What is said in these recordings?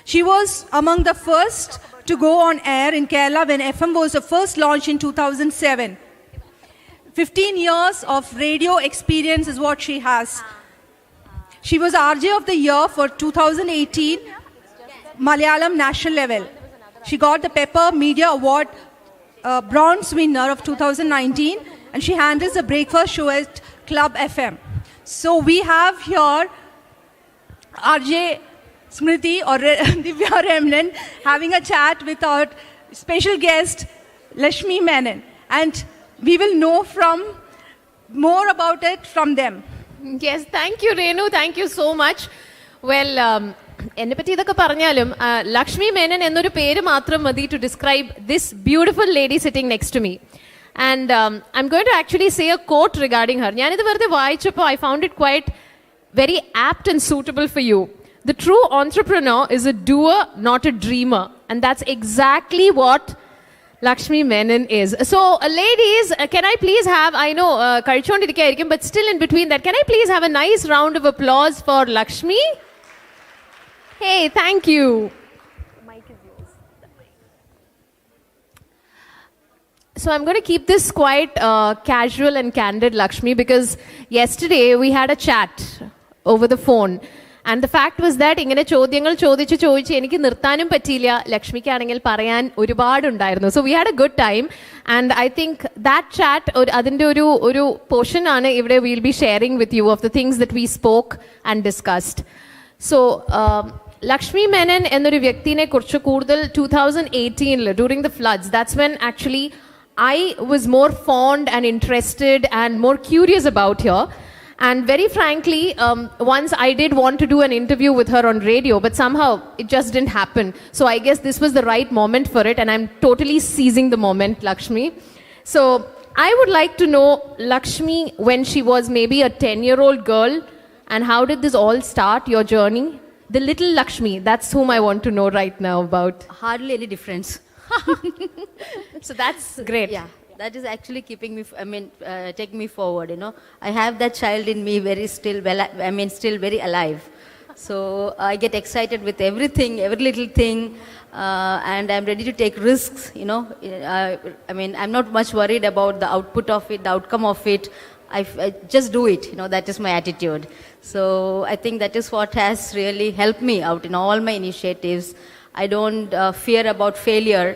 She was among the first to go on air in Kerala when FM was the first launch in 2007. 15 years of radio experience is what she has. She was RJ of the Year for 2018 Malayalam National Level. She got the Pepper Media Award bronze winner of 2019, and she handles the breakfast show at Club FM. So we have here RJ Smriti or Divya Remnan having a chat with our special guest Lakshmi Menon, and we will know more about it from them. Yes, thank you Renu, thank you so much. Well, എന്നെ പറ്റി ഇതൊക്കെ പറഞ്ഞാലും ലക്ഷ്മി മേനൻ എന്നൊരു പേര് മാത്രം മതി to describe this beautiful lady sitting next to me. And I'm going to actually say a quote regarding her. ഞാനിത് വെറുതെ വായിച്ചപ്പോൾ I found it quite very apt and suitable for you. The true entrepreneur is a doer, not a dreamer. And that's exactly what Lakshmi Menon is. So, ladies, can I please have, I know, കഴിച്ചുകൊണ്ടിരിക്കുകയായിരിക്കും, but still in between that, can I please have a nice round of applause for Lakshmi? Hey, thank you. The mic is yours. So I'm going to keep this quite casual and candid, Lakshmi, because yesterday we had a chat over the phone. And the fact was that ഇങ്ങനെ ചോദ്യങ്ങൾ ചോദിച്ച് എനിക്ക് നിർത്താനും പറ്റിയില്ല, ലക്ഷ്മിക്കാണെങ്കിൽ പറയാൻ ഒരുപാടുണ്ടായിരുന്നു. So we had a good time, and I think that chat അതിൻ്റെ ഒരു portion ആണ് ഇവിടെ we'll be sharing with you of the things that we spoke and discussed. So Lakshmi Menon എന്നൊരു വ്യക്തിനെ കുറിച്ച് കൂടുതൽ 2018 during the floods, that's when actually I was more fond and interested and more curious about her. And very frankly, once I did want to do an interview with her on radio, but somehow it just didn't happen. So I guess this was the right moment for it, and I'm totally seizing the moment, Lakshmi. So I would like to know Lakshmi when she was maybe a 10-year-old girl, and how did this all start, your journey? The little Lakshmi, that's whom I want to know right now about. Hardly any difference. So that's great. Yeah, that is actually keeping me, taking me forward, you know. I have that child in me still very alive. So I get excited with everything, every little thing, and I'm ready to take risks, you know. I'm not much worried about the output of it, the outcome of it. I just do it, you know, that is my attitude. So I think that is what has really helped me out in all my initiatives. I don't fear about failure,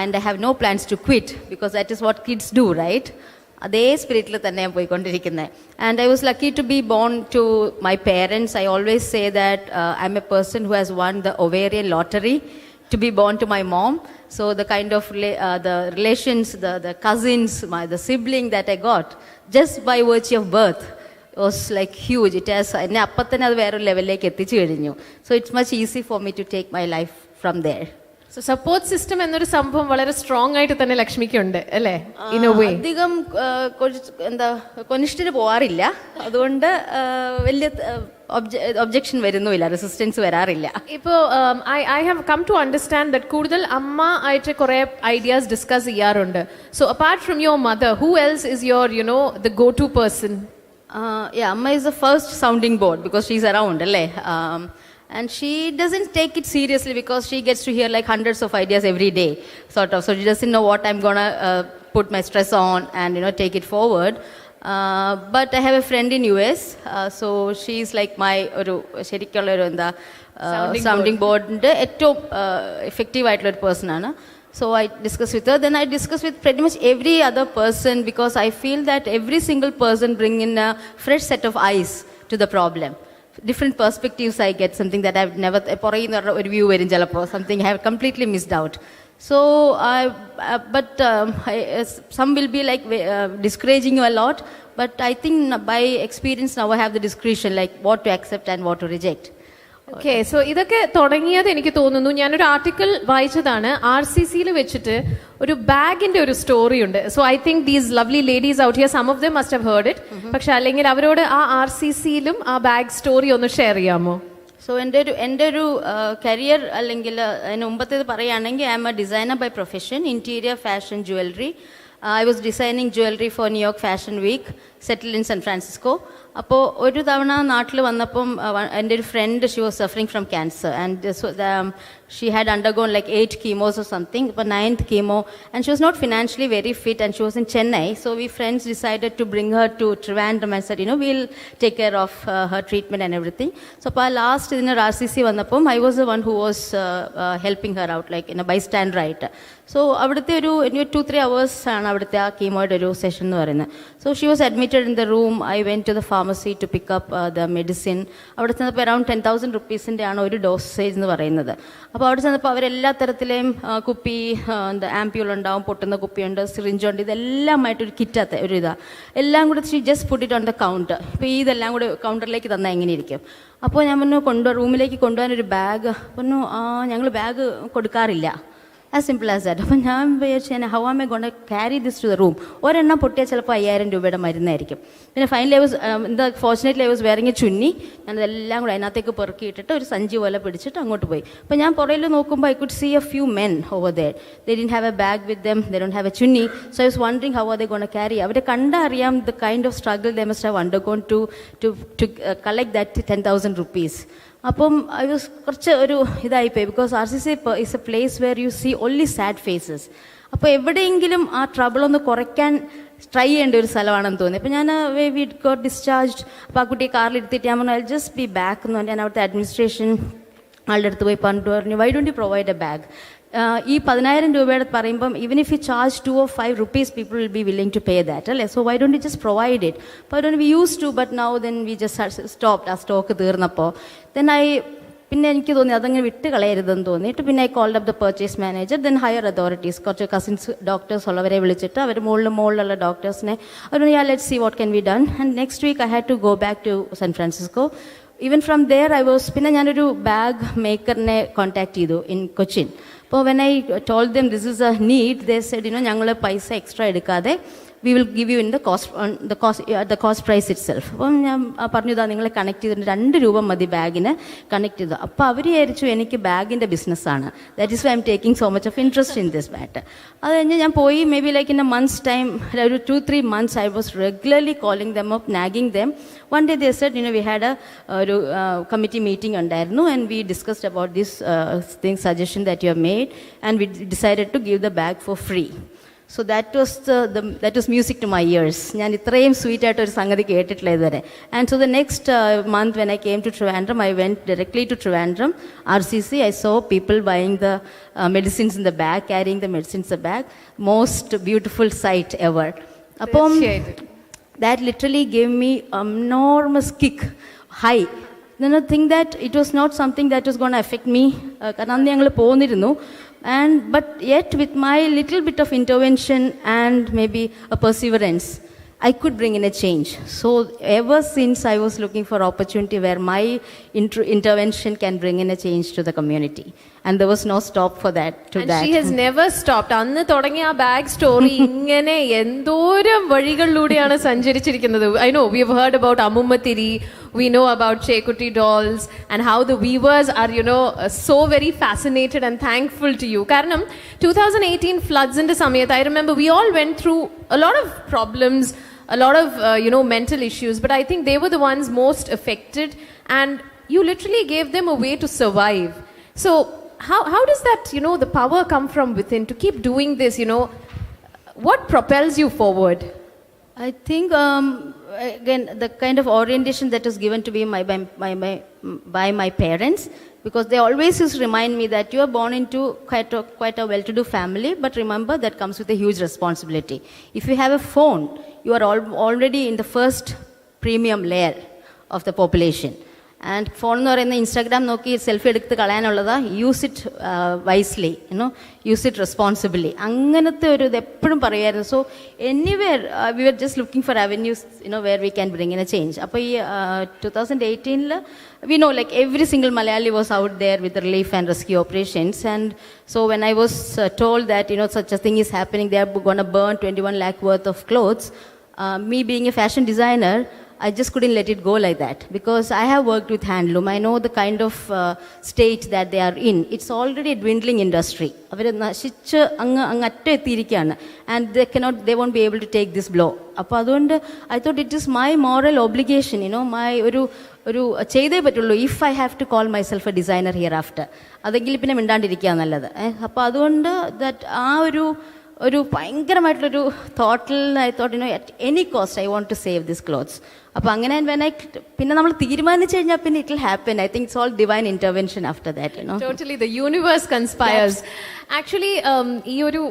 and I have no plans to quit, because that is what kids do, right? അതേ സ്പിരിറ്റിൽ തന്നെ ഞാൻ പോയിക്കൊണ്ടിരിക്കുന്നത്. And I was lucky to be born to my parents. I always say that I'm a person who has won the ovarian lottery to be born to my mom. So the kind of the relations, the cousins, the sibling that I got just by virtue of birth was like huge. It has എന്നെ അപ്പം തന്നെ അത് വേറൊരു ലെവലിലേക്ക് എത്തിച്ചു കഴിഞ്ഞു. So it's much easy for me to take my life from there. So support system എന്നൊരു സംഭവം വളരെ സ്ട്രോങ് ആയിട്ട് തന്നെ ലക്ഷ്മിക്കുണ്ട് അല്ലേ? In a way. അധികം കൊനിഷ്ഠന് പോവാറില്ല, അതുകൊണ്ട് വലിയ ഒബ്ജക്ഷൻ വരുന്നില്ല, റെസിസ്റ്റൻസ് വരാറില്ല. ഇപ്പോൾ I have come to understand that കൂടുതൽ അമ്മ ആയിട്ട് കുറേ ഐഡിയാസ് ഡിസ്കസ് ചെയ്യാറുണ്ട്. So apart from your mother, who else is your, the go-to person? Amma is the first sounding board because she's around, അല്ലേ? And she doesn't take it seriously because she gets to hear like hundreds of ideas every day, sort of. So she doesn't know what I'm gonna put my stress on and take it forward. But I have a friend in US, so she's like my ശരിക്കുള്ള ഒരു എന്താ sounding board ഏറ്റവും effective ആയിട്ടുള്ള ഒരു person ആണ്. So I discuss with her. Then I discuss with pretty much every other person, because I feel that every single person bring in a fresh set of eyes to the problem. Different perspectives I get, something that I've never, ഒരു view വരും ചിലപ്പോൾ, something I have completely missed out. So some will be like discouraging you a lot, but I think by experience now I have the discretion, like what to accept and what to reject. Okay, so ഇതൊക്കെ തുടങ്ങിയത് എനിക്ക് തോന്നുന്നു, ഞാനൊരു article വായിച്ചതാണ്, RCCയിൽ വെച്ചിട്ട് ഒരു ബാഗിന്റെ ഒരു story ഉണ്ട്. So I think these lovely ladies out here, some of them must have heard it. പക്ഷെ അല്ലെങ്കിൽ അവരോട് ആ RCCയിലും ആ ബാഗ് സ്റ്റോറി ഒന്ന് ഷെയർ ചെയ്യാമോ? സോ എൻ്റെ ഒരു കരിയർ അല്ലെങ്കിൽ അതിന് മുമ്പത്തേത് പറയുകയാണെങ്കിൽ, I am a designer by profession, interior fashion jewellery. I was designing jewelry for New York Fashion Week. settled in San Francisco. അപ്പോൾ ഒരു തവണ നാട്ടിൽ വന്നപ്പം എൻ്റെ ഒരു friend she was suffering from cancer and so she had undergone like 8 chemos or something, but 9th chemo, and she was not financially very fit, and she was in Chennai. So we friends decided to bring her to Trivandrum and said, we'll take care of her treatment and everything. So last in RCC vanappom, I was the one who was helping her out, like in a bystander, right? So avidutte oru 2-3 hours aanu avidutte aa chemo oru session nu parayunnu. So she was admitted in the room. I went to the pharmacy to pick up the medicine. Avide chennappo around 10,000 rupees inde aanu oru dosage nu parayunnathu. അപ്പോൾ അവിടെ ചെന്നപ്പോൾ അവരെല്ലാ തരത്തിലെയും കുപ്പി, എന്താ ampoule ഉണ്ടാവും, പൊട്ടുന്ന കുപ്പിയുണ്ട്, സിറിഞ്ചുണ്ട്, ഇതെല്ലാമായിട്ടൊരു കിറ്റാത്ത ഒരു ഇതാണ്. എല്ലാം കൂടെ just put it on the counter. ഇപ്പോൾ ഇതെല്ലാം കൂടെ കൗണ്ടറിലേക്ക് തന്നാൽ എങ്ങനെ ഇരിക്കും? അപ്പോൾ ഞാൻ പറഞ്ഞു റൂമിലേക്ക് കൊണ്ടുപോകാനൊരു ബാഗ് പറഞ്ഞു. ഞങ്ങൾ ബാഗ് കൊടുക്കാറില്ല. As simple as that. അപ്പം ഞാൻ വിചാരിച്ചു how am I gonna carry this to the room. ഒരെണ്ണം പൊട്ടിയാൽ ചിലപ്പോൾ 5,000 രൂപയുടെ മരുന്നായിരിക്കും. പിന്നെ finally fortunately I was wearing a chunni. ഞാനതെല്ലാം കൂടെ അതിനകത്തേക്ക് പെറുക്കിയിട്ടിട്ട് ഒരു സഞ്ചി പോലെ പിടിച്ചിട്ട് അങ്ങോട്ട് പോയി. അപ്പോൾ ഞാൻ പുറയിൽ നോക്കുമ്പോൾ I could see a few men over there. They didn't have a bag with them, they don't have a chunni. So I was wondering how are they gonna carry. അവരെ കണ്ടറിയാം the kind of struggle they must have undergone to collect that 10,000 rupees. അപ്പം I was കുറച്ച് ഒരു ഇതായിപ്പോയി. Because RCC is a place where you see only sad faces. അപ്പോൾ എവിടെയെങ്കിലും ആ ട്രബിളൊന്ന് കുറയ്ക്കാൻ ട്രൈ ചെയ്യേണ്ട ഒരു സ്ഥലമാണെന്ന് തോന്നി. അപ്പോൾ ഞാൻ വി ഗോട്ട് ഡിസ്ചാർജ്ഡ്. അപ്പോൾ ആ കുട്ടിയെ കാറിലെടുത്തിട്ട് ഞാൻ പറഞ്ഞു ഐ ജസ്റ്റ് ബി ബാക്ക് എന്ന് പറഞ്ഞാൽ ഞാൻ അവിടുത്തെ അഡ്മിനിസ്ട്രേഷൻ ആളുടെ അടുത്ത് പോയി പറഞ്ഞു why don't you provide a bag? ഈ 10,000 രൂപയുടെ പറയുമ്പം even if you charge 2 or 5 rupees people will be willing to pay that, അല്ലേ? So why don't you just provide it? അപ്പോൾ we use to, but now then we just stopped. ആ stock തീർന്നപ്പോൾ പിന്നെ എനിക്ക് തോന്നി അതങ്ങനെ വിട്ട് കളയരുതെന്ന് തോന്നിയിട്ട് പിന്നെ I called up the purchase manager, then higher authorities, കുറച്ച് കസിൻസ് ഡോക്ടേഴ്സ് ഉള്ളവരെ വിളിച്ചിട്ട് അവർ മുകളിലുള്ള ഡോക്ടേഴ്സിനെ അവർ let's see what can be done. And next week I had to go back to San Francisco. Even from there പിന്നെ ഞാനൊരു bag മേക്കറിനെ കോൺടാക്ട് ചെയ്തു ഇൻ കൊച്ചിൻ. അപ്പോൾ when I told them this is a need, they said ഞങ്ങൾ പൈസ extra എടുക്കാതെ we will give you in the cost price itself. അപ്പം ഞാൻ പറഞ്ഞു ഇതാ നിങ്ങളെ കണക്ട് ചെയ്തിട്ട് 2 രൂപ മതി ബാഗിന് കണക്ട് ചെയ്തു. അപ്പോൾ അവർ വിചാരിച്ചു എനിക്ക് ബാഗിൻ്റെ ബിസിനസ്സാണ്. That is why I am taking so much of interest in this matter. അത് കഴിഞ്ഞ് ഞാൻ പോയി maybe like in a months time, ഒരു 2-3 months I was regularly calling them up, nagging them. One day they said, we had a committee meeting ഉണ്ടായിരുന്നു and we discussed about this suggestion that you have made, and we decided to give the bag for free. So that was music to my ears. ഞാൻ ഇത്രയും sweet ആയിട്ട് ഒരു സംഗതി കേട്ടിട്ടില്ല ഇതുവരെ. And so the next month when I came to Trivandrum, I went directly to Trivandrum RCC. I saw people buying the medicines in the bag, carrying the medicines in the bag. Most beautiful sight ever. അപ്പം that literally gave me enormous kick, high. Then I think that it was not something that was going to affect me. കാരണം അന്ന് ഞങ്ങൾ പോന്നിരുന്നു. But yet with my little bit of intervention and maybe a perseverance, I could bring in a change. So ever since I was looking for opportunity where my intervention can bring in a change to the community, and there was no stop for that. She has never stopped. അന്ന് തുടങ്ങിയ ആ bag story ഇങ്ങനെ എന്തോരം വഴികളിലൂടെയാണ് സഞ്ചരിച്ചിരിക്കുന്നത്. I know we have heard about Amummathiri, we know about Chekutti dolls, and how the weavers are so very fascinated and thankful to you. കാരണം 2018 floods in the samayat, I remember we all went through a lot of problems, a lot of mental issues, but I think they were the ones most affected, and you literally gave them a way to survive. So how does that the power come from within to keep doing this? What propels you forward? I think again the kind of orientation that was given to me by my parents, because they always used to remind me that you are born into quite a well-to-do family, but remember that comes with a huge responsibility. If you have a phone, you are already in the first premium layer of the population. And phone എന്ന് പറയുന്ന Instagram നോക്കി selfie എടുത്ത് കളയാനുള്ളതാ. Use it wisely, use it responsibly. അങ്ങനത്തെ ഒരു ഇത് എപ്പോഴും പറയുമായിരുന്നു. So anywhere we are just looking for avenues where we can bring in a change. അപ്പോൾ ഈ 2018 we know like every single Malayali was out there with the relief and rescue operations. And so when I was told that such a thing is happening, they are going to burn 21 lakh worth of clothes, me being a fashion designer, I just couldn't let it go like that because I have worked with handloom. I know the kind of state that they are in. It's already a dwindling industry. അവർ നശിച്ച് അങ്ങ് അറ്റം എത്തിയിരിക്കുകയാണ്. And they won't be able to take this blow. അപ്പോൾ അതുകൊണ്ട് I thought it is my moral obligation, my ഒരു ചെയ്തേ പറ്റുള്ളൂ. If I have to call myself a designer hereafter, അതെങ്കിൽ പിന്നെ മിണ്ടാണ്ടിരിക്കുക നല്ലത്. അപ്പോൾ അതുകൊണ്ട് ദാറ്റ് ആ ഒരു ഭയങ്കരമായിട്ടുള്ളൊരു തോട്ടിൽ I thought at any cost I want to save this clothes. അപ്പോൾ അങ്ങനെ പിന്നെ നമ്മൾ തീരുമാനിച്ചു കഴിഞ്ഞാൽ പിന്നെ it will happen. I think it's all divine intervention after that. Totally the universe conspires. Actually ഈ ഒരു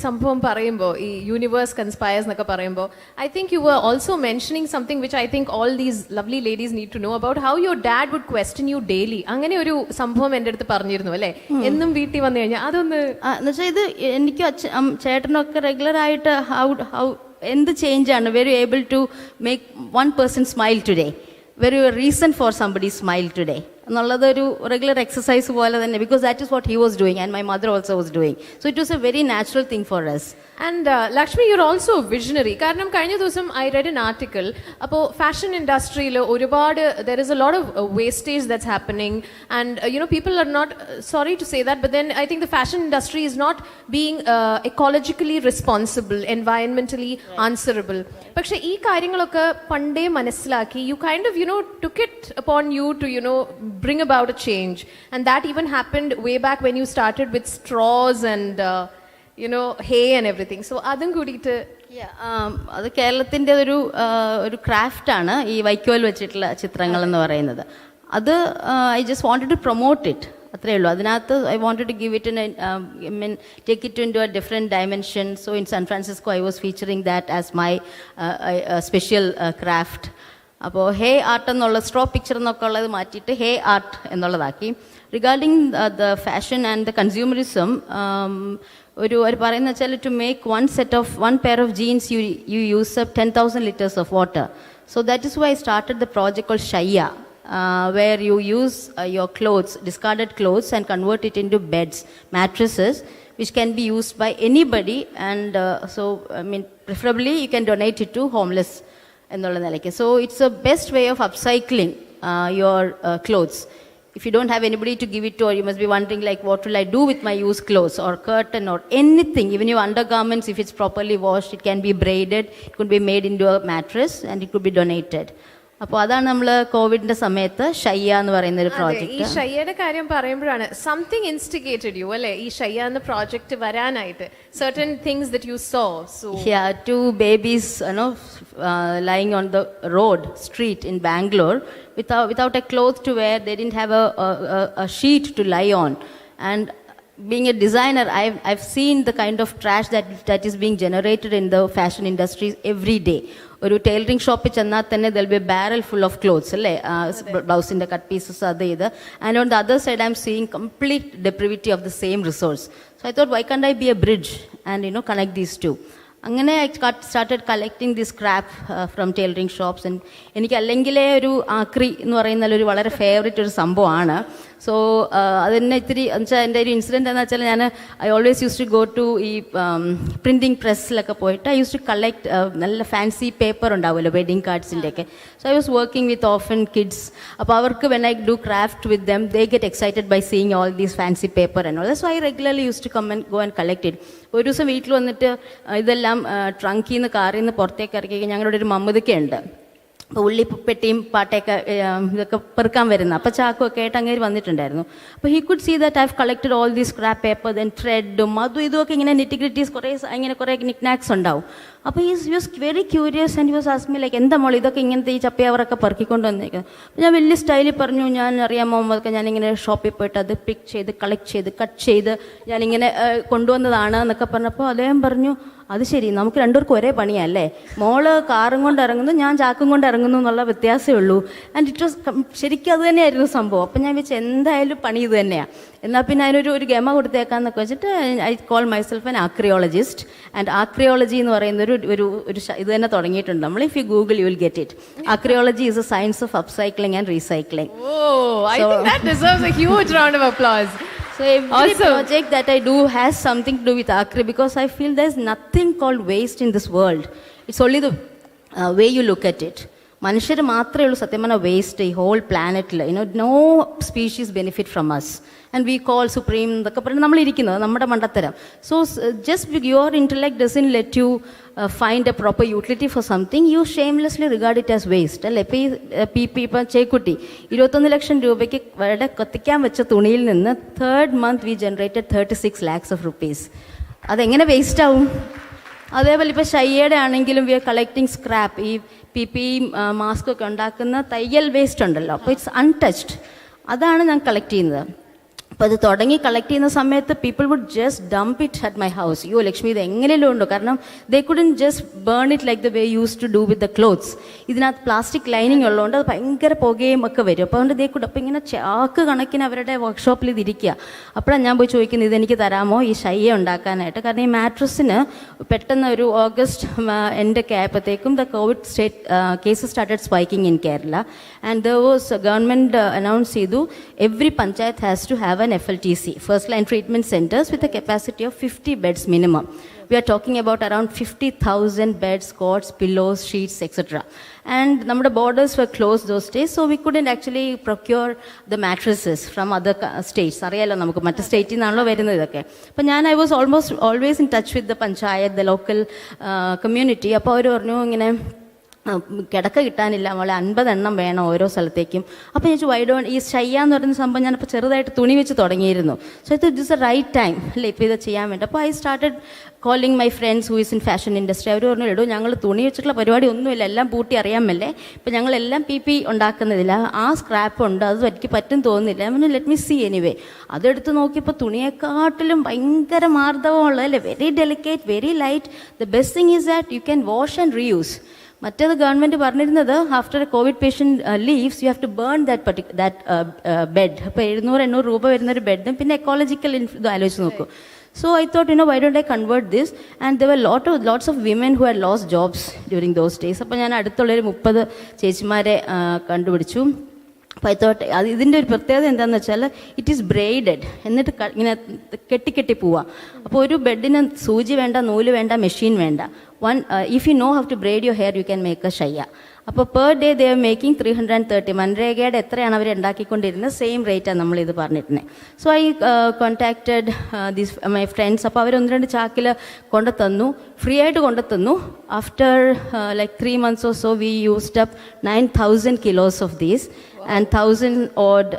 സംഭവം പറയുമ്പോൾ, ഈ യൂണിവേഴ്സ് കൺസ്പയർസ് എന്നൊക്കെ പറയുമ്പോൾ, I think you were also mentioning something which I think all these lovely ladies need to know about how your dad would question you daily. അങ്ങനെ ഒരു സംഭവം എൻ്റെ അടുത്ത് പറഞ്ഞിരുന്നു അല്ലേ, എന്നും വീട്ടിൽ വന്നു കഴിഞ്ഞാൽ അതൊന്ന് എന്നുവെച്ചാൽ ഇത് എനിക്ക് ചേട്ടനൊക്കെ റെഗുലറായിട്ട് ഹൗ എന്ത് ചേഞ്ചാണ്, very able to make one person smile today, very reason for somebody smile today എന്നുള്ളത് ഒരു റെഗുലർ എക്സസൈസ് പോലെ തന്നെ, because that is what he was doing and my mother also was doing. So it was a very natural thing for us. And Lakshmi, you are also visionary. കാരണം കഴിഞ്ഞ ദിവസം I read an article. അപ്പോൾ fashion ഇൻഡസ്ട്രിയിൽ ഒരുപാട് there is a lot of wastage that's happening and people are not, sorry to say that, but then I think the fashion industry is not being ecologically responsible, എൻവയൺമെന്റലി answerable. പക്ഷെ ഈ കാര്യങ്ങളൊക്കെ പണ്ടേ മനസ്സിലാക്കി you kind of took it upon you to bring about a change, and that even happened way back when you started with straws and hay and everything. So adum koodite അത് കേരളത്തിൻ്റെ ഒരു ക്രാഫ്റ്റാണ് ഈ വൈക്കോൽ വെച്ചിട്ടുള്ള ചിത്രങ്ങൾ എന്ന് പറയുന്നത്. അത് I just wanted to promote it, അത്രയേ ഉള്ളൂ. അതിനകത്ത് I wanted to give it take it in to a different dimension. So in San Francisco I was featuring that as my special craft. അപ്പോൾ ഹേ ആർട്ട് എന്നുള്ള straw picture എന്നൊക്കെ ഉള്ളത് മാറ്റിയിട്ട് hay art എന്നുള്ളതാക്കി. Regarding the fashion and the consumerism, ഒരു പറയുന്നത് വെച്ചാൽ to make one pair of jeans you use up 10,000 liters of water. So that is why I started the project called Shaya, where you use your clothes, discarded clothes, and convert it into beds, mattresses, which can be used by anybody. And so preferably you can donate it to homeless എന്നുള്ള നിലയ്ക്ക്. So it's the best way of upcycling your clothes. If you don't have anybody to give it to, or you must be wondering like, what will I do with my used clothes or curtain or anything, even your undergarments, if it's properly washed, it can be braided, it could be made into a mattress and it could be donated. അപ്പോൾ അതാണ് നമ്മൾ കോവിഡിന്റെ സമയത്ത് ഷയ്യ എന്ന് പറയുന്ന ഒരു project. ഈ ഷയ്യയുടെ കാര്യം പറയുമ്പോഴാണ് സംതിങ് ഇൻസ്റ്റിഗേറ്റഡ് യു അല്ലേ ഈ ഷയ്യ എന്ന പ്രോജക്റ്റ് വരാനായിട്ട്. certain things that you saw. So yeah, two babies lying on the street in Bangalore without a cloth to wear. They didn't have a sheet to lie on. And being a designer, I've seen the kind of trash that is being generated in the fashion industry every day. ഒരു tailoring ഷോപ്പിൽ ചെന്നാൽ തന്നെ there'll be a barrel full of clothes അല്ലേ, ബ്ലൗസിൻ്റെ cut pieces അത് ഇത്. And on the other side I am seeing complete depravity of the same resource. So I thought why can't I be a bridge and connect these two. അങ്ങനെ I started collecting this scrap from tailoring shops. And എനിക്ക് അല്ലെങ്കിലേ ഒരു ആക്രി എന്ന് പറയുന്ന ഒരു വളരെ favourite ഒരു സംഭവമാണ്. സോ അതെന്നെ ഇത്തിരി എന്നുവെച്ചാൽ എൻ്റെ ഒരു ഇൻസിഡൻറ്റ് എന്ന് വെച്ചാൽ ഞാൻ I always use to go to ഈ പ്രിൻറ്റിങ് പ്രസ്സിലൊക്കെ പോയിട്ട് ഐ യൂസ് ടു കളക്ട് നല്ല ഫാൻസി പേപ്പർ ഉണ്ടാവുമല്ലോ വെഡിങ് കാർഡ്സിൻ്റെയൊക്കെ. So I was working with orphan kids. അപ്പോൾ അവർക്ക് when I do craft with them they get excited by seeing all these fancy paper and all. So I regularly use to come and go and collect it. ഒരു ദിവസം വീട്ടിൽ വന്നിട്ട് ഇതെല്ലാം ട്രങ്കിൽ നിന്ന് കാറിൽ നിന്ന് പുറത്തേക്ക് ഇറക്കി ഞങ്ങളുടെ ഒരു മമ്മൂദൊക്കെയുണ്ട്, അപ്പോൾ ഉള്ളിപ്പെട്ടിയും പാട്ടയൊക്കെ ഇതൊക്കെ പെറുക്കാൻ വരുന്ന അപ്പോൾ ചാക്കുമൊക്കെ ആയിട്ട് അങ്ങേര് വന്നിട്ടുണ്ടായിരുന്നു. അപ്പോൾ he could see that I have collected all these scrap paper, then ത്രെഡും അതും ഇതുമൊക്കെ ഇങ്ങനെ നിറ്റിഗ്രിറ്റീസ് കുറേ നിക്നാക്സ് ഉണ്ടാവും. അപ്പോൾ he was very curious and he was ask me like എന്താ മോൾ ഇതൊക്കെ ഇങ്ങനത്തെ ഈ ചപ്പയവരൊക്കെ പെറുക്കിക്കൊണ്ട് വന്നേക്കുന്നത്. അപ്പോൾ ഞാൻ വലിയ സ്റ്റൈലിൽ പറഞ്ഞു, ഞാൻ അറിയാമോ അതൊക്കെ ഞാനിങ്ങനെ ഷോപ്പിൽ പോയിട്ട് അത് പിക്ക് ചെയ്ത് കളക്ട് ചെയ്ത് കട്ട് ചെയ്ത് ഞാനിങ്ങനെ കൊണ്ടുവന്നതാണ് എന്നൊക്കെ പറഞ്ഞപ്പോൾ അദ്ദേഹം പറഞ്ഞു, അത് ശരി, നമുക്ക് രണ്ടുപേർക്കും ഒരേ പണിയല്ലേ, മോള് കാറും കൊണ്ട് ഇറങ്ങുന്നു ഞാൻ ചാക്കും കൊണ്ട് ഇറങ്ങുന്നു എന്നുള്ള വ്യത്യാസമേ ഉള്ളൂ. ആൻഡ് ഇറ്റ് വാസ് ശരിക്കും അത് തന്നെയായിരുന്നു സംഭവം. അപ്പം ഞാൻ വെച്ച് എന്തായാലും പണി ഇത് തന്നെയാണ്, എന്നാൽ പിന്നെ അതിനൊരു ഗമ കൊടുത്തേക്കാന്നൊക്കെ വെച്ചിട്ട് I call myself an aakriologist. And aakriology എന്ന് പറയുന്ന ഒരു ഇത് തന്നെ തുടങ്ങിയിട്ടുണ്ട് നമ്മൾ. If you google you will get it. Aakriology is a science of upcycling and recycling. So every project that I do has something to do with acry, because I feel there's nothing called waste in this world. It's only the way you look at it. മനുഷ്യർ മാത്രമേ ഉള്ളൂ സത്യം പറഞ്ഞാൽ waste ഈ whole പ്ലാനറ്റിൽ. No species benefit from us and we call supreme എന്നൊക്കെ പറഞ്ഞ് നമ്മളിരിക്കുന്നത് നമ്മുടെ മണ്ടത്തരം. So just your intellect doesn't let you find a proper utility for something, you shamelessly regard it as waste അല്ലേ. ഇപ്പോൾ ഈ ഇപ്പം ചേക്കുട്ടി 21 ലക്ഷം രൂപയ്ക്ക് വരെ കത്തിക്കാൻ വെച്ച തുണിയിൽ നിന്ന് 3rd month we generated 36 lakhs of rupees. അതെങ്ങനെ വേസ്റ്റ് ആവും? അതേപോലെ ഇപ്പോൾ ഷയ്യയുടെ ആണെങ്കിലും വി ആർ കളക്ടിങ് സ്ക്രാപ്പ്. ഈ PPE മാസ്ക് ഒക്കെ ഉണ്ടാക്കുന്ന തയ്യൽ വേസ്റ്റ് ഉണ്ടല്ലോ, അപ്പോൾ ഇറ്റ്സ് അൺടച്ച്ഡ്. അതാണ് ഞാൻ കളക്ട് ചെയ്യുന്നത്. അപ്പോൾ അത് തുടങ്ങി കളക്ട് ചെയ്യുന്ന സമയത്ത് people would just dump it at my house. യോ ലക്ഷ്മി ഇത് എങ്ങനെയല്ലോ ഉണ്ടോ, കാരണം they couldn't just burn it like the way use to do with the clothes. ഇതിനകത്ത് പ്ലാസ്റ്റിക് ലൈനിങ് ഉള്ളതുകൊണ്ട് അത് ഭയങ്കര പുകയും ഒക്കെ വരും. അപ്പോൾ അതുകൊണ്ട് ദേ കുഡ് അപ്പോൾ ഇങ്ങനെ ചാക്ക് കണക്കിന് അവരുടെ വർക്ക്ഷോപ്പിൽ ഇതിരിക്കുക. അപ്പോഴാണ് ഞാൻ പോയി ചോദിക്കുന്നത് ഇതെനിക്ക് തരാമോ ഈ ഷയ്യ ഉണ്ടാക്കാനായിട്ട്. കാരണം ഈ മാട്രസിന് പെട്ടെന്ന് ഒരു ഓഗസ്റ്റ് എൻഡൊക്കെ ആയപ്പോഴത്തേക്കും the covid cases started spiking in Kerala and there was government announce ചെയ്തു every panchayat has to have an FLTC, first line treatment centers with a capacity of 50 beds minimum. We are talking about around 50,000 beds, cots, pillows, sheets, etc. And നമ്മുടെ borders were closed those days, so we couldn't actually procure the mattresses from other states. അറിയാലോ നമുക്ക് മറ്റ് സ്റ്റേറ്റിൽ നിന്നാണല്ലോ വരുന്നത് ഇതൊക്കെ. അപ്പോൾ I was always in touch with the panchayat, the local community. അപ്പോൾ അവർ പറഞ്ഞു ഇങ്ങനെ കിടക്ക കിട്ടാനില്ല മോളെ, 50 എണ്ണം വേണം ഓരോ സ്ഥലത്തേക്കും. അപ്പോൾ ഞാൻ വൈഡോൺ ഈ ഷയ്യ എന്ന് പറയുന്ന സംഭവം ഞാനിപ്പോൾ ചെറുതായിട്ട് തുണി വെച്ച് തുടങ്ങിയിരുന്നു. സോ ഇത് ദിസ് എ റൈറ്റ് ടൈം അല്ലേ ഇപ്പോൾ ഇത് ചെയ്യാൻ വേണ്ടി. അപ്പോൾ I started calling my friends who is in fashion industry. അവർ പറഞ്ഞു എടോ ഞങ്ങൾ തുണി വെച്ചിട്ടുള്ള പരിപാടി ഒന്നുമില്ല, എല്ലാം പൂട്ടി അറിയാമല്ലേ, ഇപ്പം ഞങ്ങളെല്ലാം PP ഉണ്ടാക്കുന്നതില്ല, ആ സ്ക്രാപ്പ് ഉണ്ട്, അത് എനിക്ക് പറ്റും തോന്നുന്നില്ല. ഞാൻ പറഞ്ഞു ലെറ്റ് മീ സി എനിവേ. അതെടുത്ത് നോക്കിയപ്പോൾ തുണിയെക്കാട്ടിലും ഭയങ്കര മാർദ്ദവമുള്ള അല്ലേ, very delicate, very light. The best thing is that you can wash and reuse. മറ്റേത് ഗവൺമെൻറ് പറഞ്ഞിരുന്നത് after a Covid patient leaves you have to burn that bed. അപ്പോൾ 700-800 രൂപ വരുന്നൊരു ബെഡും പിന്നെ എക്കോളജിക്കൽ ഇത് ആലോചിച്ച് നോക്കൂ. So I thought, why don't I convert this? And there were lots of women who had lost jobs during those days. അപ്പോൾ ഞാൻ അടുത്തുള്ളൊരു 30 ചേച്ചിമാരെ കണ്ടുപിടിച്ചു. അപ്പോൾ ഐ തോട്ട് ഇതിൻ്റെ ഒരു പ്രത്യേകത എന്താണെന്ന് വെച്ചാൽ ഇറ്റ് ഈസ് ബ്രെയ്ഡഡ്, എന്നിട്ട് ഇങ്ങനെ കെട്ടി പോവുക. അപ്പോൾ ഒരു ബെഡിന് സൂചി വേണ്ട, നൂല് വേണ്ട, മെഷീൻ വേണ്ട. If you know how to braid your hair you can make a ഷയ്യ. അപ്പോൾ per day they are making 330. മൻരേഗയുടെ എത്രയാണ് അവർ ഉണ്ടാക്കിക്കൊണ്ടിരുന്നത് സെയിം റേറ്റാണ് നമ്മളിത് പറഞ്ഞിരുന്നത്. So I contacted these my friends. അപ്പോൾ അവർ 1-2 ചാക്കിൽ കൊണ്ടുതന്നു, ഫ്രീ ആയിട്ട് കൊണ്ടുതന്നു. After like 3 months or so we used up 9,000 kilos of these and 1,000 odd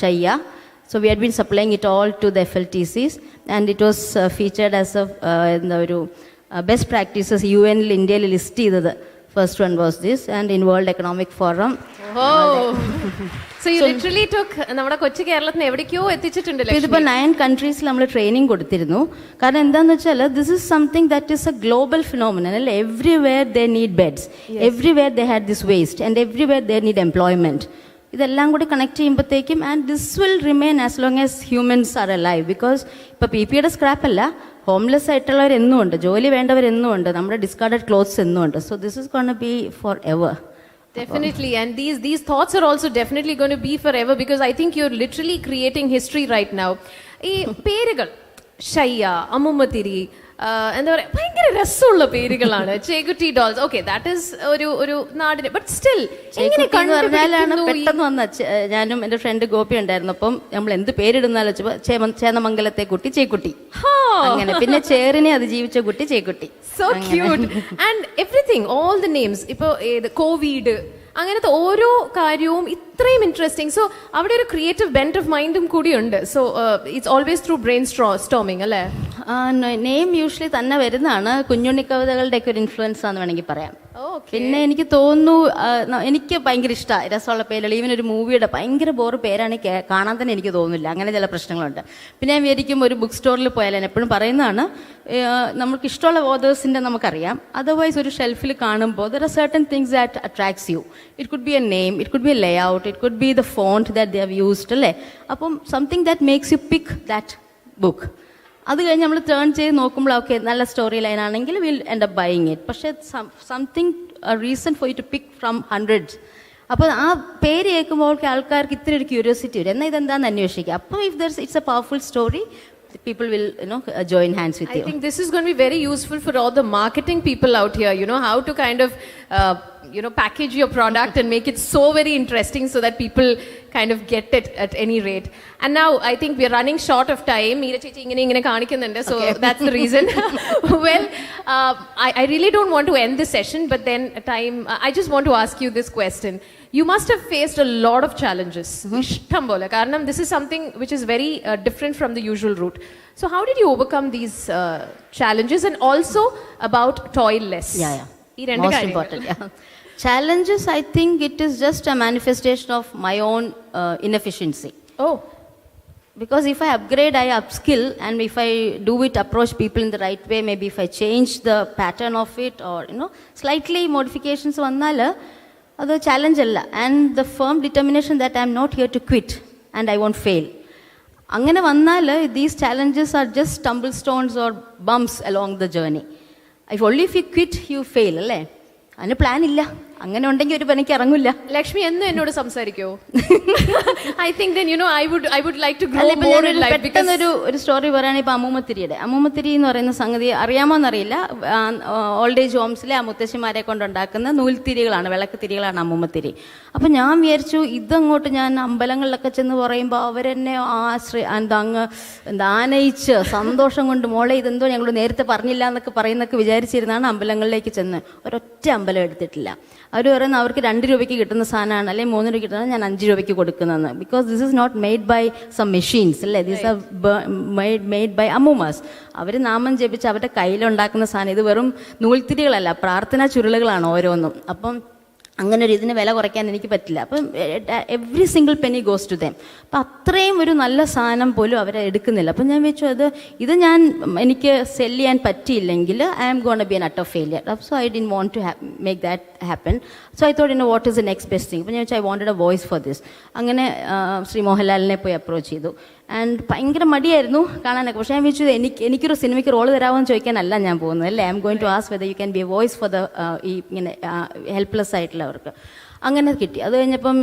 shayya. So we had been supplying it all to the FLTCs and it was featured as a best practices UN ഇന്ത്യയിൽ list ചെയ്തത്. First one was this and in World Economic Forum. Oh. So you literally took നമ്മുടെ കൊച്ചു കേരളത്തിന് എവിടേക്കോ എത്തിച്ചിട്ടുണ്ട്. ഇതിപ്പോൾ 9 countries നമ്മൾ training കൊടുത്തിരുന്നു. കാരണം എന്താണെന്ന് വെച്ചാൽ this is something that is a global phenomenon. അല്ലേ, everywhere they need beds, everywhere they had this waste and everywhere they need employment. ഇതെല്ലാം കൂടി കണക്ട് ചെയ്യുമ്പോഴത്തേക്കും and this will remain as long as humans are alive. Because ഇപ്പോൾ PPയുടെ scrap അല്ല, homeless ആയിട്ടുള്ളവരെന്നും ഉണ്ട്, ജോലി വേണ്ടവരെന്നും ഉണ്ട്, നമ്മുടെ ഡിസ്കാർഡഡ് ക്ലോത്ത്സ് എന്നും ഉണ്ട്. So this is gonna B for ever. Definitely, and these thoughts are also definitely going to be forever because I think you're literally creating history right now. ഈ പേരുകൾ ഷയ്യ, അമ്മുമ്മത്തിരി, എന്താ പറയുക, ഭയങ്കര രസമുള്ള പേരുകളാണ്. Chekutty dolls, okay that is ഒരു നാടിന്, but still പറഞ്ഞാലാണ് പെട്ടെന്ന് വന്ന. ഞാനും എൻ്റെ ഫ്രണ്ട് ഗോപി ഉണ്ടായിരുന്നു. അപ്പം നമ്മൾ എന്ത് പേരിടുന്നാലും ചേന്നമംഗലത്തെ കുട്ടി ചേക്കുട്ടി, അങ്ങനെ പിന്നെ ചേറിനെ അതിജീവിച്ച കുട്ടി Chekutty. So cute and everything, all the names. ഇപ്പോൾ കോവിഡ് അങ്ങനത്തെ ഓരോ കാര്യവും ഇത്രയും ഇൻട്രസ്റ്റിംഗ്. സോ അവിടെ ഒരു ക്രിയേറ്റീവ് ബെൻഡ് ഓഫ് മൈൻഡും കൂടിയുണ്ട്. So it's always through brain storming അല്ലേ? നെയിം യൂഷ്വലി തന്നെ വരുന്നതാണ്. കുഞ്ഞുണ്ണി കവിതകളുടെ ഒക്കെ ഒരു ഇൻഫ്ലുവൻസ് ആണെന്ന് വേണമെങ്കിൽ പറയാം. പിന്നെ എനിക്ക് തോന്നുന്നു, എനിക്ക് ഭയങ്കര ഇഷ്ടമാണ് രസമുള്ള പേരുകൾ. ഈവൻ ഒരു മൂവിയുടെ ഭയങ്കര ബോറ് പേരാണെങ്കിൽ കാണാൻ തന്നെ എനിക്ക് തോന്നുന്നില്ല. അങ്ങനെ ചില പ്രശ്നങ്ങളുണ്ട്. പിന്നെ ഞാൻ വിചാരിക്കും ഒരു ബുക്ക് സ്റ്റോറിൽ പോയാൽ ഞാൻ എപ്പോഴും പറയുന്നതാണ്, നമുക്ക് ഇഷ്ടമുള്ള ഓതേഴ്സിൻ്റെ നമുക്കറിയാം. അതർവൈസ് ഒരു ഷെൽഫിൽ കാണുമ്പോൾ there are certain things that attracts you. It could be a name, it could be a layout, it could be the font that they have used അല്ലേ. അപ്പം something that makes you pick that book. അത് കഴിഞ്ഞ് നമ്മൾ turn ചെയ്ത് നോക്കുമ്പോൾ okay നല്ല story line ആണെങ്കിൽ will end up buying it. പക്ഷേ something reason for you to pick from hundreds. അപ്പോൾ ആ പേര് കേൾക്കുമ്പോൾ ആൾക്കാർക്ക് ഇത്തിരി ഒരു ക്യൂരിയോസിറ്റി വരും, എന്നാൽ ഇതെന്താണെന്ന് അന്വേഷിക്കുക. അപ്പോൾ if it's A powerful story, people will join hands with you. I think this is going to be very useful for all the marketing people out here, how to kind of package your product and make it so very interesting so that people kind of get it at any rate. And now I think we are running short of time. Meera chechi ingane kanikkunnunde, so that's the reason. Well, I really don't want to end this session, but then I just want to ask you this question. You must have faced a lot of challenges. Ishtam pole, karanam this is something which is very different from the usual route. So how did you overcome these challenges, and also about toilless? Yeah. Most important. Yeah. Challenges, I think it is just a manifestation of my own inefficiency. Oh. Because if I upgrade, I upskill, and if I do it, approach people in the right way, maybe if I change the pattern of it, or slightly modifications vannal adu challenge alla, and the firm determination that I am not here to quit and I won't fail. Angane vannal these challenges are just stumble stones or bumps along the journey. If only if you quit you fail, alle അതിന് plan ഇല്ല, അങ്ങനെ ഉണ്ടെങ്കിൽ ഒരു പണിക്ക് ഇറങ്ങില്ല. ലക്ഷ്മി എന്ന് എന്നോട് സംസാരിക്കോ? I think then I would like to grow more in life. പെട്ടെന്ന് ഒരു സ്റ്റോറി പറയുകയാണെങ്കിൽ ഇപ്പോൾ അമ്മൂമ്മത്തിരി എന്ന് പറയുന്ന സംഗതി അറിയാമോന്നറിയില്ല. ഓൾഡ് ഏജ് ഹോംസിലെ ആ മുത്തശ്ശിമാരെ കൊണ്ടുണ്ടാക്കുന്ന നൂൽത്തിരികളാണ്, വിളക്ക് തിരികളാണ് അമ്മൂമ്മത്തിരി. അപ്പം ഞാൻ വിചാരിച്ചു ഇതങ്ങോട്ട് ഞാൻ അമ്പലങ്ങളിലൊക്കെ ചെന്ന് പറയുമ്പോൾ അവരെന്നെ ആനയിച്ച് സന്തോഷം കൊണ്ട് മോളെ ഇതെന്തോ ഞങ്ങൾ നേരത്തെ പറഞ്ഞില്ല എന്നൊക്കെ പറയുന്നൊക്കെ വിചാരിച്ചിരുന്നാണ് അമ്പലങ്ങളിലേക്ക് ചെന്ന് ഒരൊറ്റ അമ്പലം എടുത്തിട്ടില്ല. അവർ പറയുന്നത് അവർക്ക് 2 രൂപയ്ക്ക് കിട്ടുന്ന സാധനമാണ്, അല്ലെങ്കിൽ 3 രൂപയ്ക്ക് കിട്ടുന്നത്, ഞാൻ 5 രൂപയ്ക്ക് കൊടുക്കുന്നതെന്ന്. Because this is not made by some machines, അല്ലേ, ദിസ് ആർ മെയ്ഡ് ബൈ അമ്മൂമാസ്. അവർ നാമം ജപിച്ച് അവരുടെ കയ്യിലുണ്ടാക്കുന്ന സാധനം. ഇത് വെറും നൂൽത്തിരികളല്ല, പ്രാർത്ഥനാ ചുരുളുകളാണ് ഓരോന്നും. അപ്പം അങ്ങനെ ഒരു ഇതിന് വില കുറയ്ക്കാൻ എനിക്ക് പറ്റില്ല. അപ്പം every single penny goes to them. അപ്പം അത്രയും ഒരു നല്ല സാധനം പോലും അവരെ എടുക്കുന്നില്ല. അപ്പം ഞാൻ വെച്ചു ഇത് എനിക്ക് സെല് ചെയ്യാൻ പറ്റിയില്ലെങ്കിൽ I am gonna be an utter failure. So I didn't want to make that happen. So I thought what is the next best thing. അപ്പം ഞാൻ വെച്ചാൽ I wanted a voice for this. അങ്ങനെ ശ്രീ മോഹൻലാലിനെ പോയി approach ചെയ്തു. And ഭയങ്കര മടിയായിരുന്നു കാണാനൊക്കെ. പക്ഷേ ഞാൻ വെച്ചു എനിക്കൊരു സിനിമയ്ക്ക് റോള് തരാമോ എന്ന് ചോദിക്കാനല്ല ഞാൻ പോകുന്നത്, അല്ലേ. I am going to ask whether you can be a voice for the ഇങ്ങനെ ഹെൽപ്ലെസ് ആയിട്ടുള്ളവർക്ക്. അങ്ങനെ കിട്ടി. അത് കഴിഞ്ഞപ്പം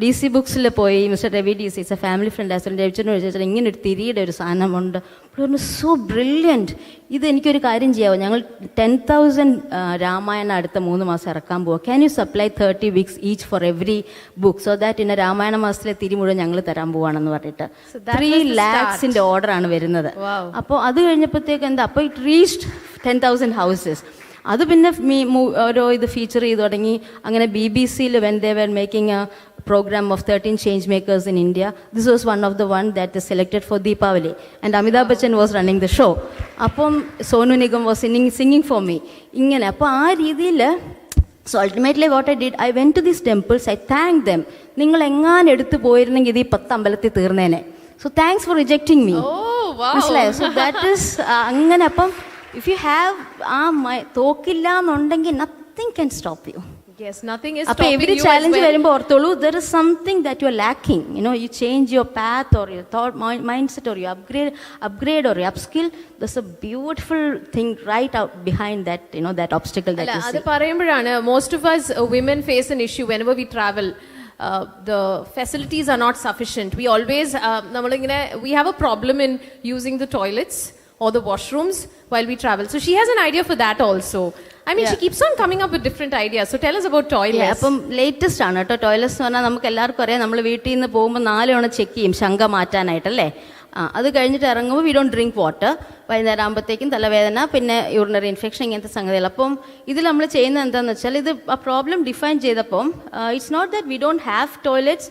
DC ബുക്സിൽ പോയി mister Ravi DC is a family friend as രവിച്ചേട്ടനോട് ചോദിച്ചാൽ ഇങ്ങനെ ഒരു തിരിയുടെ ഒരു സാധനമുണ്ട്. പറഞ്ഞു സോ ബ്രില്യൻറ്റ്, ഇത് എനിക്കൊരു കാര്യം ചെയ്യാമോ, ഞങ്ങൾ 10,000 രാമായണ അടുത്ത 3 മാസം ഇറക്കാൻ പോവുക. Can you supply 30 weeks each for every book so that ഇന്ന രാമായണ മാസത്തിലെ തിരി മുഴുവൻ ഞങ്ങൾ തരാൻ പോവാണെന്ന് പറഞ്ഞിട്ട് 3 lakhs ഓർഡറാണ് വരുന്നത്. അപ്പോൾ അത് കഴിഞ്ഞപ്പോഴത്തേക്ക് അപ്പോൾ ഇറ്റ് റീച്ച്ഡ് 10,000 ഹൗസസ്. അത് പിന്നെ ഓരോ ഇത് ഫീച്ചർ ചെയ്ത് തുടങ്ങി. അങ്ങനെ BBC when they were making a program of 13 change makers in India. This was one of the one that is selected for Deepavali, and Amitabh Bachchan was running the show. Appam Sonu Nigam was singing for me. Ingane appo aa reethil. So ultimately what I did, I went to these temples, I thanked them. Ningal engane eduthu poirunengil idu 10 ambalathil തീർന്നേനെ. So thanks for rejecting me. Oh wow. So that is angane appam if you have തോക്കില്ല എന്നുണ്ടെങ്കിൽ nothing can stop you. Yes, nothing is stopping you. Every challenge വരുമ്പോൾ ഓർത്തോളൂ, there is something that you are lacking. You change your path or your thought mindset, or you upgrade or you upskill. There's a beautiful thing right out behind that, that obstacle that you see. അത് പറയുമ്പോഴാണ് most of us women face an issue whenever we travel. The facilities are not sufficient. We always we have a problem in using the toilets or the washrooms while we travel. So she has an idea for that also. I mean, she keeps on coming up with different ideas. So tell us about toilets. അപ്പം latest ആണ് കേട്ടോ toilets എന്ന് പറഞ്ഞാൽ നമുക്ക് എല്ലാവർക്കും അറിയാം. നമ്മൾ വീട്ടിൽ നിന്ന് പോകുമ്പോൾ 4 തവണ ചെക്ക് ചെയ്യും ശങ്ക മാറ്റാനായിട്ടല്ലേ. അത് കഴിഞ്ഞിട്ട് ഇറങ്ങുമ്പോൾ വി ഡോണ്ട് ഡ്രിങ്ക് വാട്ടർ. വൈകുന്നേരം ആകുമ്പോഴത്തേക്കും തലവേദന, പിന്നെ യൂറിനറി ഇൻഫെക്ഷൻ, ഇങ്ങനത്തെ സംഗതികൾ. അപ്പം ഇതിൽ നമ്മൾ ചെയ്യുന്നത് എന്താണെന്ന് വെച്ചാൽ, ഇത് ആ പ്രോബ്ലം ഡിഫൈൻ ചെയ്തപ്പം it's not that we don't have toilets,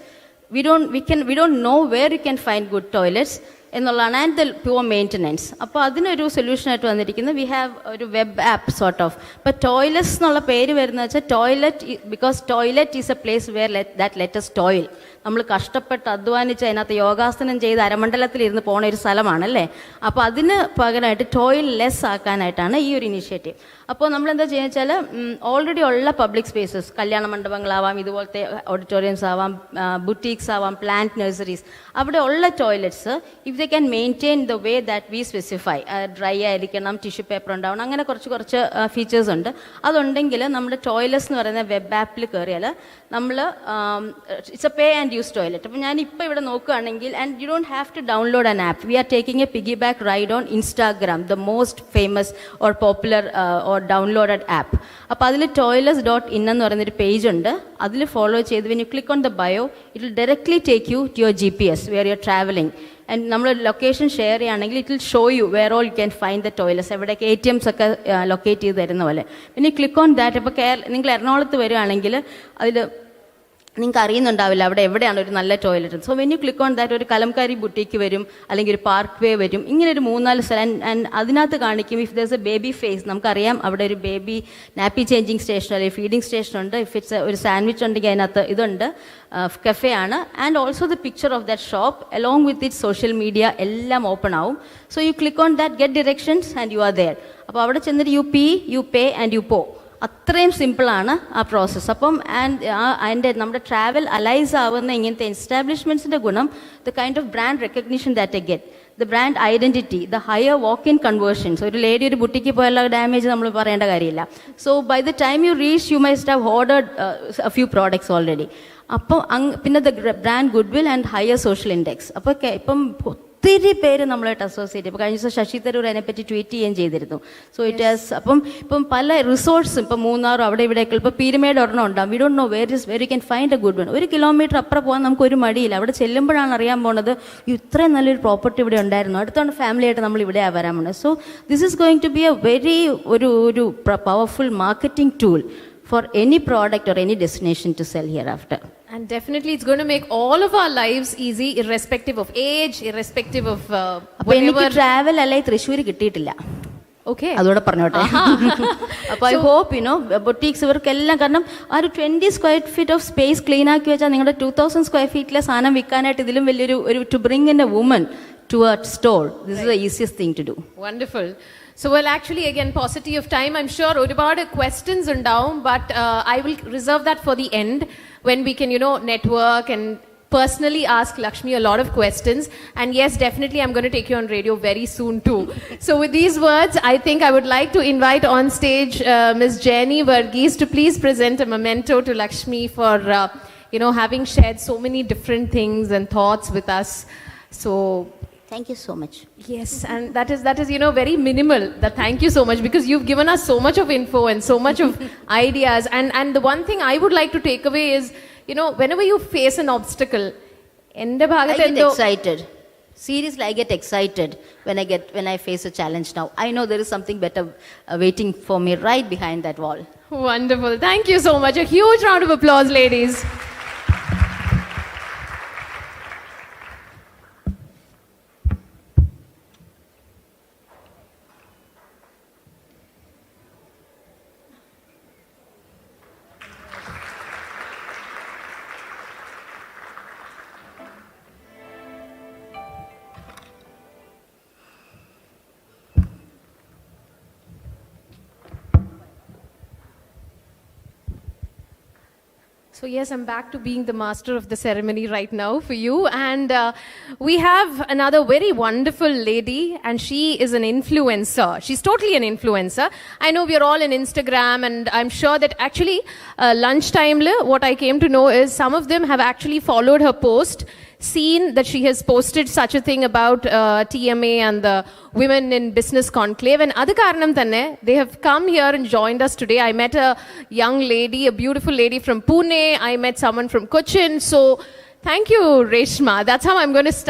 we don't know where you can find good toilets എന്നുള്ളതാണ്, ആൻഡ് ദ പ്യുവർ മെയിൻ്റനൻസ്. അപ്പോൾ അതിനൊരു സൊല്യൂഷനായിട്ട് വന്നിരിക്കുന്നത് വി ഹാവ് ഒരു വെബ് ആപ്പ് സോർട്ട് ഓഫ്. ഇപ്പോൾ ടോയ്ലറ്റ്സ് എന്നുള്ള പേര് വരുന്നത് വെച്ചാൽ toilet, because toilet is A place wear that let us toil. നമ്മൾ കഷ്ടപ്പെട്ട് അധ്വാനിച്ച് അതിനകത്ത് യോഗാസനം ചെയ്ത് അരമണ്ഡലത്തിലിരുന്ന് പോണ ഒരു സ്ഥലമാണല്ലേ. അപ്പോൾ അതിന് പകരമായിട്ട് ടോയ്ൽ ലെസ് ആക്കാനായിട്ടാണ് ഈ ഒരു ഇനീഷ്യേറ്റീവ്. അപ്പോൾ നമ്മളെന്താ ചെയ്യുക വെച്ചാൽ, ഓൾറെഡി ഉള്ള പബ്ലിക് സ്പേസസ്, കല്യാണ മണ്ഡപങ്ങളാവാം, ഇതുപോലത്തെ ഓഡിറ്റോറിയംസ് ആവാം, ബുട്ടീക്സ് ആവാം, പ്ലാന്റ് നഴ്സറീസ്, അവിടെ ഉള്ള toilets if they can maintain the way that we specify, dry ആയിരിക്കണം, ടിഷ്യൂ പേപ്പർ ഉണ്ടാവണം, അങ്ങനെ കുറച്ച് ഫീച്ചേഴ്സ് ഉണ്ട്. അതുണ്ടെങ്കിൽ നമ്മുടെ ടോയ്ലറ്റ്സ് എന്ന് പറയുന്ന വെബ് ആപ്പിൽ കയറിയാൽ നമ്മൾ it's a pay and use toilet. അപ്പോൾ ഞാൻ ഇപ്പോൾ ഇവിടെ നോക്കുകയാണെങ്കിൽ, and you don't have to download an app. We are taking a piggyback ride on Instagram, the most famous or popular or downloaded app. അപ്പോൾ അതിൽ toilets.in എന്ന് പറയുന്നൊരു page ഉണ്ട്. അതിൽ ഫോളോ ചെയ്ത് when you click on the bio, it will directly take you to your GPS where you are traveling. And നമ്മൾ location share ചെയ്യുകയാണെങ്കിൽ it will show you where all you can find the toilets, എവിടെയൊക്കെ ATMs ഒക്കെ locate ചെയ്ത് തരുന്ന പോലെ. പിന്നെ click on that. ഇപ്പോൾ നിങ്ങൾ എറണാകുളത്ത് വരികയാണെങ്കിൽ അതിൽ നിങ്ങൾക്ക് അറിയുന്നുണ്ടാവില്ല അവിടെ എവിടെയാണ് ഒരു നല്ല toilet. So when you click on that, ഒരു കലംകാരി ബുട്ടീക്ക് വരും, അല്ലെങ്കിൽ ഒരു പാർക്ക് വേ വരും, ഇങ്ങനെ ഒരു 3-4 സ്ഥലം. ആൻഡ് അതിനകത്ത് കാണിക്കും if there's a baby face, നമുക്കറിയാം അവിടെ ഒരു ബേബി നാപ്പി ചേഞ്ചിങ് സ്റ്റേഷൻ അല്ലെങ്കിൽ ഫീഡിങ് സ്റ്റേഷൻ ഉണ്ട്. ഇഫ് ഇറ്റ്സ് ഒരു സാൻഡ്വിച്ച് ഉണ്ടെങ്കിൽ അതിനകത്ത് ഇതുണ്ട്, കഫേ ആണ്. And also the picture of that shop along with it social media എല്ലാം ഓപ്പൺ ആവും. So you click on that, get directions and you are there. അപ്പോൾ അവിടെ ചെന്നിട്ട് യു പേ ആൻഡ് യു പോ. അത്രയും സിമ്പിളാണ് ആ പ്രോസസ്സ്. അപ്പം അതിൻ്റെ നമ്മുടെ ട്രാവൽ അലൈസ് ആവുന്ന ഇങ്ങനത്തെ എസ്റ്റാബ്ലിഷ്മെൻറ്റ്സിൻ്റെ ഗുണം, the kind of brand recognition that a get, the brand identity, the higher walk in conversions. ഒരു ലേഡി ഒരു ബുട്ടിക്ക് പോയുള്ള ഡാമേജ് നമ്മൾ പറയേണ്ട കാര്യമില്ല. So by the time you reach you must have ordered a few products already. അപ്പോൾ പിന്നെ the brand goodwill and higher social index. അപ്പോൾ ഇപ്പം ഒത്തിരി പേര് നമ്മളായിട്ട് അസോസിയേറ്റ്. ഇപ്പോൾ കഴിഞ്ഞ ദിവസം ശശി തരൂർ അതിനെപ്പറ്റി ട്വീറ്റ് ചെയ്യുകയും ചെയ്തിരുന്നു. സോ ഇറ്റ് ഹാസ് ഇപ്പം പല റിസോർട്ട്സും, ഇപ്പം മൂന്നാറും അവിടെ ഇവിടെയൊക്കെ, ഇപ്പോൾ പീരുമേട് ഒരെണ്ണം ഉണ്ടാകും. We don't know were U can find A good one. 1 kilometre അപ്പുറം പോകാൻ നമുക്കൊരു മടിയില്ല. അവിടെ ചെല്ലുമ്പോഴാണ് അറിയാൻ പോണത് ഇത്രയും നല്ലൊരു പ്രോപ്പർട്ടി ഇവിടെ ഉണ്ടായിരുന്നു, അടുത്താണ് ഫാമിലിയായിട്ട് നമ്മൾ ഇവിടെ വരാൻ പോകുന്നത്. So this is going to be a very ഒരു powerful marketing tool for any product or any destination to sell hereafter. And definitely it's going to make all of our lives easy, irrespective of age, irrespective of whatever. Travel allai Thrissur കിട്ടിയിട്ടില്ല. Okay. അതോടെ പറഞ്ഞോട്ടെ. അപ്പോൾ I hope ബൊട്ടീക്സ് ഇവർക്കെല്ലാം, കാരണം ആ ഒരു 20 square feet of space clean ആക്കി വെച്ചാൽ നിങ്ങളുടെ 2000 സ്ക്വയർ ഫീറ്റിലെ സാധനം വിൽക്കാനായിട്ട് ഇതിലും വലിയൊരു to bring in a woman to a store. This is the easiest thing to do. Wonderful. So, well, actually, again, paucity of time. I'm sure ഒരുപാട് questions ഉണ്ടാവും, but I will reserve that for the end when we can, network and personally ask Lakshmi a lot of questions. And yes, definitely, I'm going to take you on radio very soon too. So, with these words, I think I would like to invite on stage Ms. Jenny Varghese to please present a memento to Lakshmi for, having shared so many different things and thoughts with us. So, thank you so much. Yes, and that is very minimal. Thank you so much, because you've given us so much of info and so much of ideas. And the one thing I would like to take away is, whenever you face an obstacle, I get excited. Seriously, I get excited when I face a challenge now. I know there is something better waiting for me right behind that wall. Wonderful. Thank you so much. A huge round of applause, ladies. So yes, I'm back to being the master of the ceremony right now for you. And we have another very wonderful lady, and she is an influencer. She's totally an influencer. I know we're all on Instagram, and I'm sure that actually lunchtime, what I came to know is some of them have actually followed her post, seen that she has posted such a thing about TMA and the women in business conclave, and adu karanam thanne they have come here and joined us today. I met a young lady, a beautiful lady from Pune. I met someone from Cochin. So thank you, Reshma. That's how I'm going to start.